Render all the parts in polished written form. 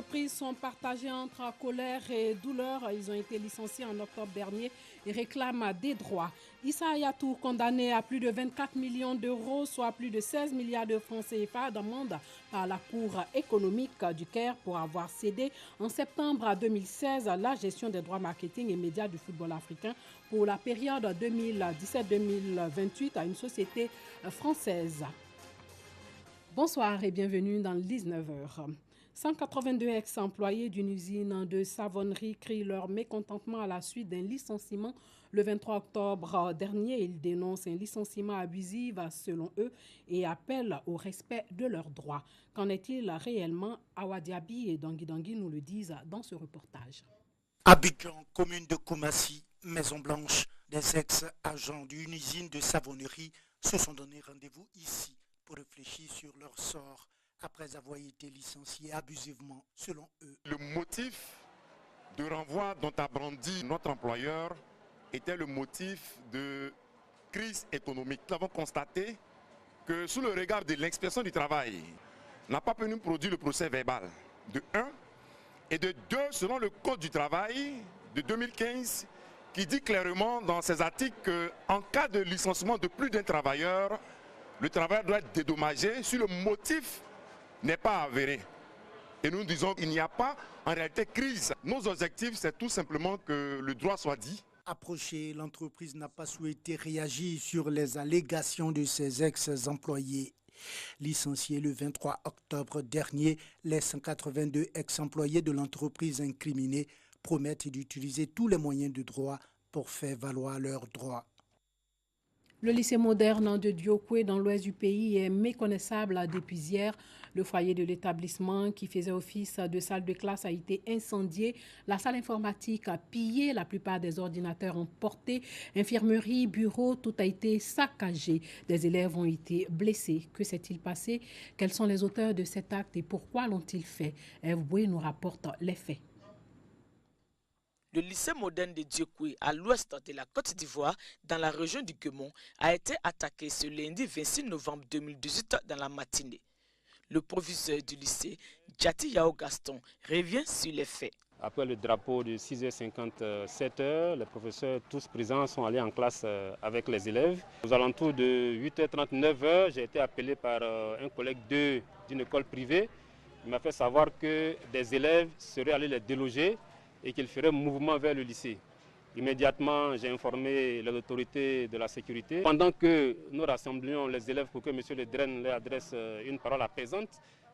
entreprises sont partagées entre colère et douleur. Ils ont été licenciés en octobre dernier et réclament des droits. Issa Hayatou, condamné à plus de 24 millions d'euros, soit plus de 16 milliards de francs CFA d'amende par la Cour économique du Caire pour avoir cédé en septembre 2016 la gestion des droits marketing et médias du football africain pour la période 2017-2028 à une société française. Bonsoir et bienvenue dans le 19h. 182 ex-employés d'une usine de savonnerie crient leur mécontentement à la suite d'un licenciement le 23 octobre dernier. Ils dénoncent un licenciement abusif selon eux et appellent au respect de leurs droits. Qu'en est-il réellement? Awa Diaby et Dangui Dangui nous le disent dans ce reportage. Abidjan, commune de Koumassi, Maison Blanche, des ex-agents d'une usine de savonnerie se sont donné rendez-vous ici pour réfléchir sur leur sort après avoir été licenciés abusivement, selon eux. Le motif de renvoi dont a brandi notre employeur était le motif de crise économique. Nous avons constaté que sous le regard de l'inspection du travail, n'a pas pu nous produire le procès verbal de 1 et de 2 selon le code du travail de 2015 qui dit clairement dans ses articles qu'en cas de licenciement de plus d'un travailleur, le travailleur doit être dédommagé si le motif n'est pas avéré. Et nous disons qu'il n'y a pas en réalité crise. Nos objectifs, c'est tout simplement que le droit soit dit. Approchée, l'entreprise n'a pas souhaité réagir sur les allégations de ses ex-employés. Licenciés le 23 octobre dernier, les 182 ex-employés de l'entreprise incriminée promettent d'utiliser tous les moyens de droit pour faire valoir leurs droits. Le lycée moderne de Diokwe dans l'ouest du pays est méconnaissable depuis hier. Le foyer de l'établissement qui faisait office de salle de classe a été incendié. La salle informatique a pillé, la plupart des ordinateurs ont porté. Infirmerie, bureau, tout a été saccagé. Des élèves ont été blessés. Que s'est-il passé? Quels sont les auteurs de cet acte et pourquoi l'ont-ils fait? Ève Boué nous rapporte les faits. Le lycée moderne de Diokwe, à l'ouest de la Côte d'Ivoire, dans la région du Guémon, a été attaqué ce lundi 26 novembre 2018 dans la matinée. Le professeur du lycée, Djati Yao Gaston, revient sur les faits. Après le drapeau de 6h50, 7h, les professeurs tous présents sont allés en classe avec les élèves. Aux alentours de 8h30, 9h, j'ai été appelé par un collègue d'une école privée. Il m'a fait savoir que des élèves seraient allés les déloger et qu'il ferait mouvement vers le lycée. Immédiatement, j'ai informé les autorités de la sécurité. Pendant que nous rassemblions les élèves pour que M. Le Dren leur adresse une parole apaisante,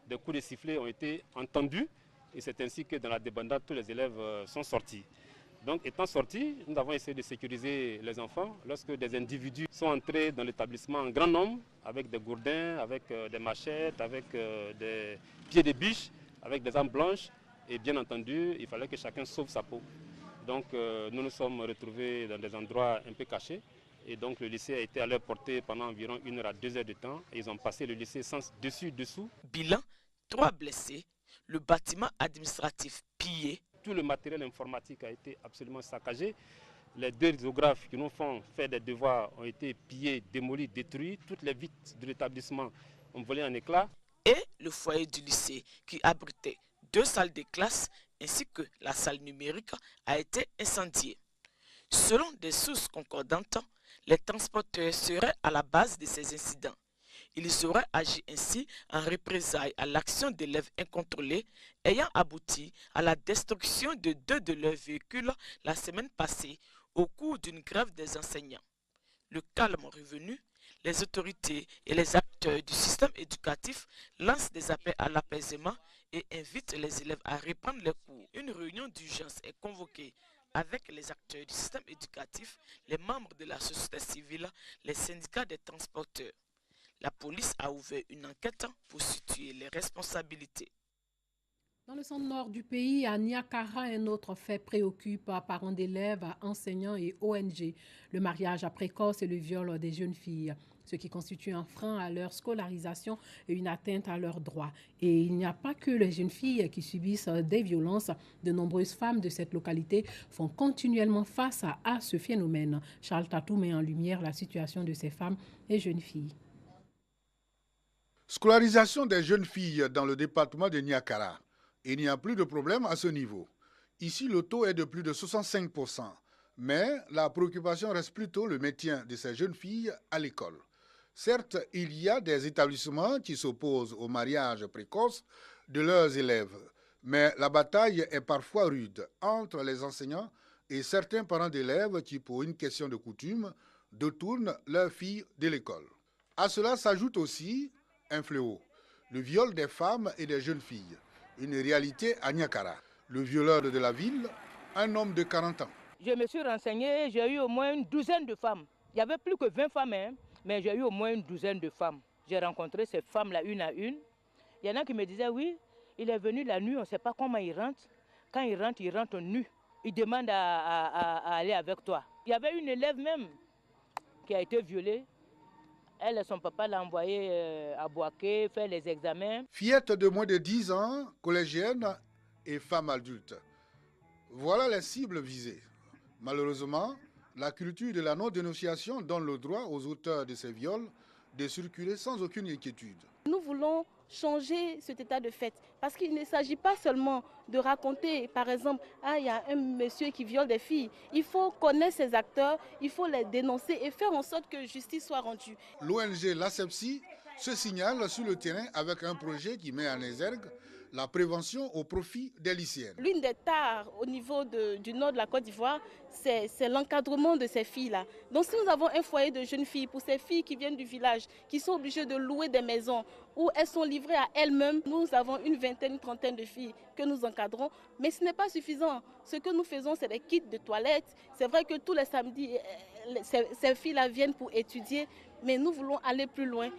des coups de sifflet ont été entendus et c'est ainsi que dans la débandade, tous les élèves sont sortis. Donc, étant sortis, nous avons essayé de sécuriser les enfants lorsque des individus sont entrés dans l'établissement en grand nombre avec des gourdins, avec des machettes, avec des pieds de biche, avec des armes blanches. Et bien entendu, il fallait que chacun sauve sa peau. Donc nous nous sommes retrouvés dans des endroits un peu cachés. Et donc le lycée a été à leur portée pendant environ 1 heure à 2 heures de temps. Et ils ont passé le lycée sans dessus-dessous. Bilan, 3 blessés, le bâtiment administratif pillé. Tout le matériel informatique a été absolument saccagé. Les 2 risographes qui nous font faire des devoirs ont été pillés, démolis, détruits. Toutes les vitres de l'établissement ont volé en éclats. Et le foyer du lycée qui abritait 2 salles de classe ainsi que la salle numérique a été incendiée. Selon des sources concordantes, les transporteurs seraient à la base de ces incidents. Ils auraient agi ainsi en représailles à l'action d'élèves incontrôlés ayant abouti à la destruction de 2 de leurs véhicules la semaine passée au cours d'une grève des enseignants. Le calme revenu, les autorités et les acteurs du système éducatif lancent des appels à l'apaisement et invitent les élèves à reprendre les cours. Une réunion d'urgence est convoquée avec les acteurs du système éducatif, les membres de la société civile, les syndicats des transporteurs. La police a ouvert une enquête pour situer les responsabilités. Dans le centre nord du pays, à Niakara, un autre fait préoccupe parents d'élèves, enseignants et ONG. Le mariage précoce et le viol des jeunes filles, ce qui constitue un frein à leur scolarisation et une atteinte à leurs droits. Et il n'y a pas que les jeunes filles qui subissent des violences. De nombreuses femmes de cette localité font continuellement face à ce phénomène. Charles Tatou met en lumière la situation de ces femmes et jeunes filles. Scolarisation des jeunes filles dans le département de Niakara. Il n'y a plus de problème à ce niveau. Ici, le taux est de plus de 65%. Mais la préoccupation reste plutôt le maintien de ces jeunes filles à l'école. Certes, il y a des établissements qui s'opposent au mariage précoce de leurs élèves. Mais la bataille est parfois rude entre les enseignants et certains parents d'élèves qui, pour une question de coutume, détournent leurs filles de l'école. À cela s'ajoute aussi un fléau, le viol des femmes et des jeunes filles, une réalité à Niakara. Le violeur de la ville, un homme de 40 ans. Je me suis renseigné, j'ai eu au moins une douzaine de femmes. Il n'y avait plus que 20 femmes, mais j'ai eu au moins une douzaine de femmes. J'ai rencontré ces femmes-là une à une. Il y en a qui me disaient, oui, il est venu la nuit, on ne sait pas comment il rentre. Quand il rentre nu. Il demande à aller avec toi. Il y avait une élève même qui a été violée. Elle et son papa l'ont envoyée à Boaké faire les examens. Fillette de moins de 10 ans, collégienne et femme adulte. Voilà les cibles visées. Malheureusement, la culture de la non-dénonciation donne le droit aux auteurs de ces viols de circuler sans aucune inquiétude. Nous voulons changer cet état de fait parce qu'il ne s'agit pas seulement de raconter, par exemple, il y a un monsieur qui viole des filles. Il faut connaître ces acteurs, il faut les dénoncer et faire en sorte que justice soit rendue. L'ONG l'ASEPSI se signale sur le terrain avec un projet qui met en exergue la prévention au profit des lycéennes. L'une des tares au niveau du nord de la Côte d'Ivoire, c'est l'encadrement de ces filles-là. Donc si nous avons un foyer de jeunes filles, pour ces filles qui viennent du village, qui sont obligées de louer des maisons, où elles sont livrées à elles-mêmes, nous avons une vingtaine, une trentaine de filles que nous encadrons. Mais ce n'est pas suffisant. Ce que nous faisons, c'est des kits de toilettes. C'est vrai que tous les samedis, ces filles-là viennent pour étudier, mais nous voulons aller plus loin.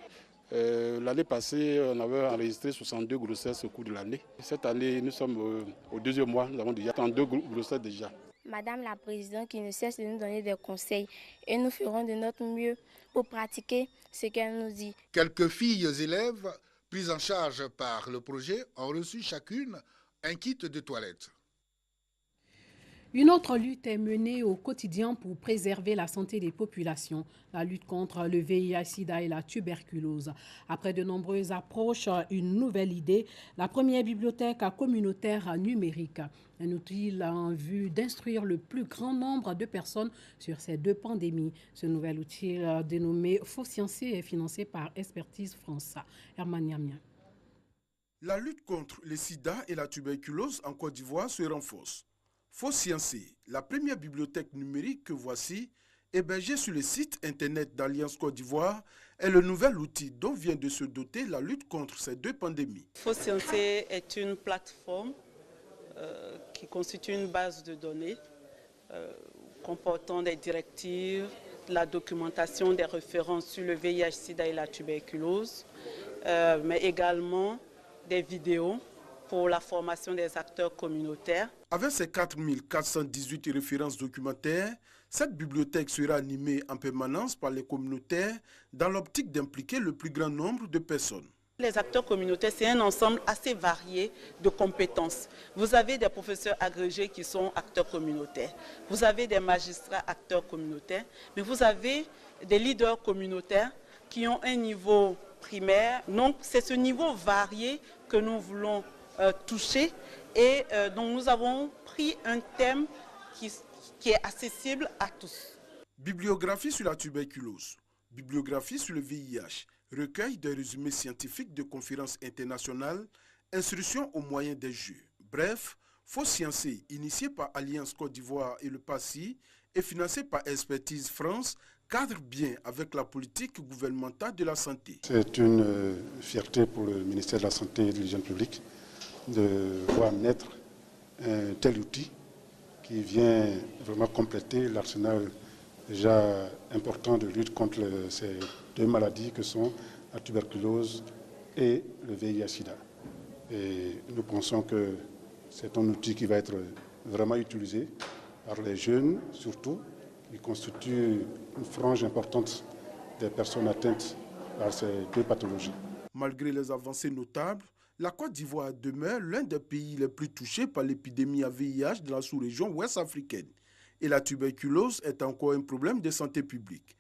L'année passée, on avait enregistré 62 grossesses au cours de l'année. Cette année, nous sommes au deuxième mois, nous avons déjà 32 grossesses déjà. Madame la Présidente qui ne cesse de nous donner des conseils et nous ferons de notre mieux pour pratiquer ce qu'elle nous dit. Quelques filles élèves prises en charge par le projet ont reçu chacune un kit de toilette. Une autre lutte est menée au quotidien pour préserver la santé des populations, la lutte contre le VIH/SIDA et la tuberculose. Après de nombreuses approches, une nouvelle idée, la première bibliothèque communautaire numérique. Un outil en vue d'instruire le plus grand nombre de personnes sur ces deux pandémies. Ce nouvel outil dénommé Faux-Sciencer est financé par Expertise France. Herman Yamia. La lutte contre le sida et la tuberculose en Côte d'Ivoire se renforce. Faux-Sciencer, la première bibliothèque numérique que voici, hébergée sur le site internet d'Alliance Côte d'Ivoire, est le nouvel outil dont vient de se doter la lutte contre ces deux pandémies. Faux-Sciencer est une plateforme qui constitue une base de données comportant des directives, la documentation des références sur le VIH/SIDA et la tuberculose, mais également des vidéos pour la formation des acteurs communautaires. Avec ses 4418 références documentaires, cette bibliothèque sera animée en permanence par les communautaires dans l'optique d'impliquer le plus grand nombre de personnes. Les acteurs communautaires, c'est un ensemble assez varié de compétences. Vous avez des professeurs agrégés qui sont acteurs communautaires. Vous avez des magistrats acteurs communautaires. Mais vous avez des leaders communautaires qui ont un niveau primaire. Donc c'est ce niveau varié que nous voulons toucher. Et donc nous avons pris un thème qui est accessible à tous. Bibliographie sur la tuberculose, bibliographie sur le VIH, recueil de résumés scientifiques de conférences internationales, instruction au moyen des jeux. Bref, Faux-Sciencer, initié par Alliance Côte d'Ivoire et le PASSI et financé par Expertise France, cadre bien avec la politique gouvernementale de la santé. C'est une fierté pour le ministère de la Santé et de l'Hygiène publique de voir naître un tel outil qui vient vraiment compléter l'arsenal déjà important de lutte contre ces deux maladies que sont la tuberculose et le VIH/SIDA. Et nous pensons que c'est un outil qui va être vraiment utilisé par les jeunes, surtout, qui constituent une frange importante des personnes atteintes par ces deux pathologies. Malgré les avancées notables, la Côte d'Ivoire demeure l'un des pays les plus touchés par l'épidémie à VIH de la sous-région ouest africaine. Et la tuberculose est encore un problème de santé publique.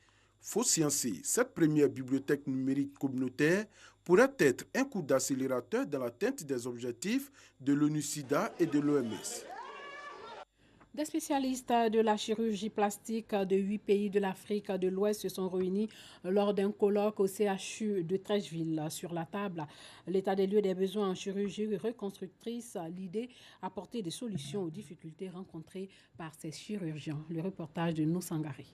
Faut sciencer, cette première bibliothèque numérique communautaire pourrait être un coup d'accélérateur dans l'atteinte des objectifs de l'ONU-SIDA et de l'OMS. Des spécialistes de la chirurgie plastique de 8 pays de l'Afrique de l'Ouest se sont réunis lors d'un colloque au CHU de Treichville. Sur la table, l'état des lieux des besoins en chirurgie reconstructrice, l'idée apporter des solutions aux difficultés rencontrées par ces chirurgiens. Le reportage de Noussangari.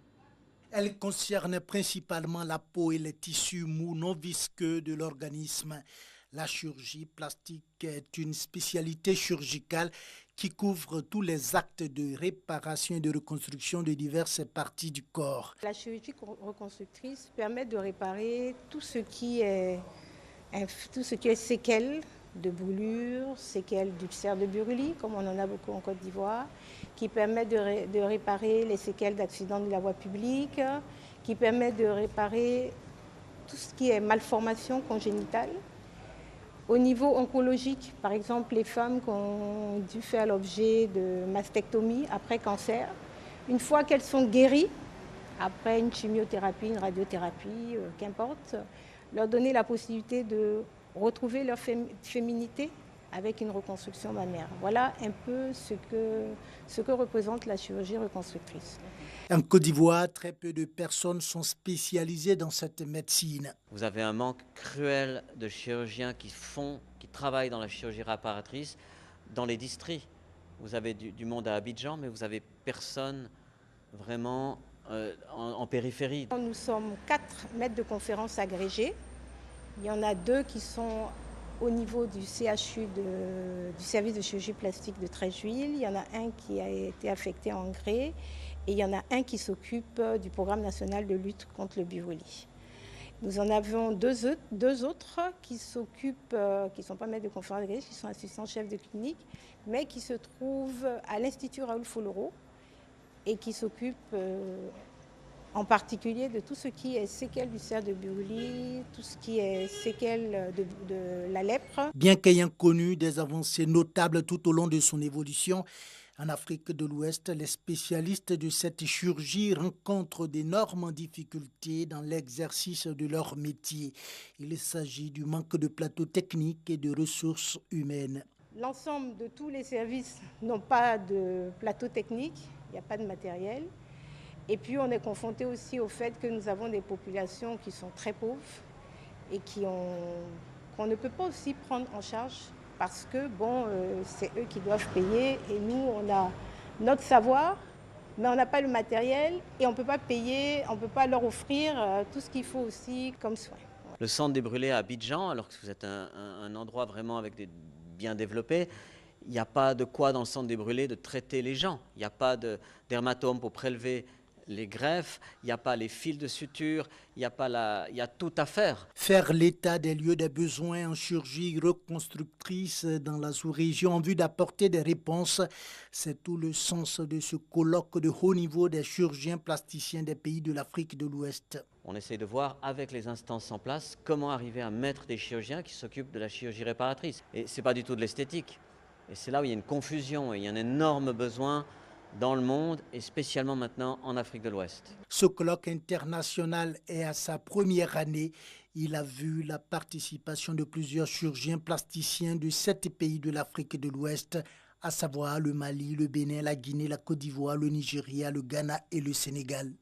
Elle concerne principalement la peau et les tissus mous non visqueux de l'organisme. La chirurgie plastique est une spécialité chirurgicale qui couvre tous les actes de réparation et de reconstruction de diverses parties du corps. La chirurgie reconstructrice permet de réparer tout ce qui est séquelles de brûlures, séquelles d'ulcères de Buruli, comme on en a beaucoup en Côte d'Ivoire, qui permet de réparer les séquelles d'accidents de la voie publique, qui permet de réparer tout ce qui est malformation congénitale. Au niveau oncologique, par exemple, les femmes qui ont dû faire l'objet de mastectomie après cancer, une fois qu'elles sont guéries, après une chimiothérapie, une radiothérapie, qu'importe, leur donner la possibilité de retrouver leur féminité avec une reconstruction mammaire. Voilà un peu ce que représente la chirurgie reconstructrice. En Côte d'Ivoire, très peu de personnes sont spécialisées dans cette médecine. Vous avez un manque cruel de chirurgiens qui travaillent dans la chirurgie réparatrice dans les districts. Vous avez du monde à Abidjan, mais vous n'avez personne vraiment en périphérie. Nous sommes 4 maîtres de conférences agrégés. Il y en a 2 qui sont au niveau du CHU, du service de chirurgie plastique de Treichville. Il y en a un qui a été affecté en gré et il y en a un qui s'occupe du programme national de lutte contre le buruli. Nous en avons deux autres qui s'occupent, qui ne sont pas maîtres de conférences agrégés, qui sont assistants chefs de clinique, mais qui se trouvent à l'Institut Raoul Foloro et qui s'occupent en particulier de tout ce qui est séquelles du cerf de Buruli, tout ce qui est séquelles de la lèpre. Bien qu'ayant connu des avancées notables tout au long de son évolution, en Afrique de l'Ouest, les spécialistes de cette chirurgie rencontrent d'énormes difficultés dans l'exercice de leur métier. Il s'agit du manque de plateaux techniques et de ressources humaines. L'ensemble de tous les services n'ont pas de plateau technique, il n'y a pas de matériel. Et puis on est confronté aussi au fait que nous avons des populations qui sont très pauvres et qu'on ne peut pas aussi prendre en charge parce que c'est eux qui doivent payer et nous on a notre savoir mais on n'a pas le matériel et on ne peut pas payer, on ne peut pas leur offrir tout ce qu'il faut aussi comme soin. Le centre des brûlés à Abidjan, alors que vous êtes un endroit vraiment avec des bien développé, il n'y a pas de quoi dans le centre des brûlés de traiter les gens. Il n'y a pas de dermatome pour prélever les greffes, il n'y a pas les fils de suture, il y a tout à faire. Faire l'état des lieux des besoins en chirurgie reconstructrice dans la sous-région en vue d'apporter des réponses, c'est tout le sens de ce colloque de haut niveau des chirurgiens plasticiens des pays de l'Afrique de l'Ouest. On essaie de voir avec les instances en place comment arriver à mettre des chirurgiens qui s'occupent de la chirurgie réparatrice. Et ce n'est pas du tout de l'esthétique. Et c'est là où il y a une confusion et il y a un énorme besoin dans le monde et spécialement maintenant en Afrique de l'Ouest. Ce colloque international est à sa première année. Il a vu la participation de plusieurs chirurgiens plasticiens de 7 pays de l'Afrique de l'Ouest, à savoir le Mali, le Bénin, la Guinée, la Côte d'Ivoire, le Nigeria, le Ghana et le Sénégal.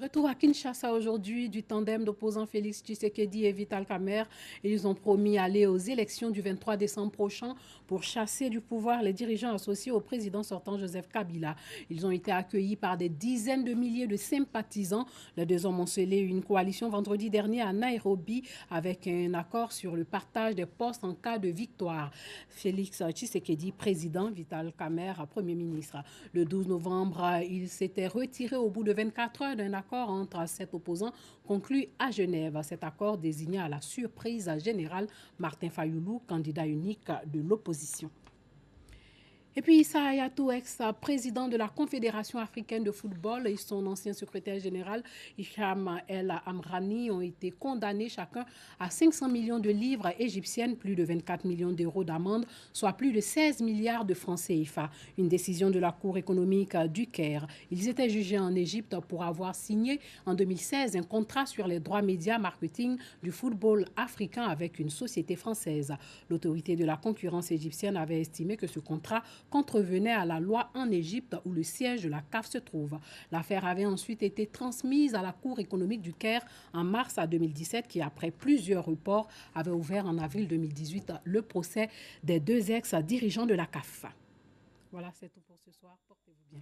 Retour à Kinshasa aujourd'hui du tandem d'opposants Félix Tshisekedi et Vital Kamerhe. Ils ont promis aller aux élections du 23 décembre prochain pour chasser du pouvoir les dirigeants associés au président sortant Joseph Kabila. Ils ont été accueillis par des dizaines de milliers de sympathisants. Les deux hommes ont scellé une coalition vendredi dernier à Nairobi avec un accord sur le partage des postes en cas de victoire. Félix Tshisekedi, président, Vital Kamerhe, premier ministre. Le 12 novembre, il s'était retiré au bout de 24 heures d'un accord entre 7 opposants conclu à Genève. Cet accord désignait à la surprise générale Martin Fayoulou, candidat unique de l'opposition. Et puis Issa Hayatou, ex-président de la Confédération africaine de football, et son ancien secrétaire général, Hicham El Amrani, ont été condamnés chacun à 500 millions de livres égyptiennes, plus de 24 millions d'euros d'amende, soit plus de 16 milliards de francs CFA. Une décision de la Cour économique du Caire. Ils étaient jugés en Égypte pour avoir signé en 2016 un contrat sur les droits médias marketing du football africain avec une société française. L'autorité de la concurrence égyptienne avait estimé que ce contrat contrevenait à la loi en Égypte où le siège de la CAF se trouve. L'affaire avait ensuite été transmise à la Cour économique du Caire en mars 2017 qui, après plusieurs reports, avait ouvert en avril 2018 le procès des deux ex-dirigeants de la CAF. Voilà, c'est tout pour ce soir. Portez-vous bien.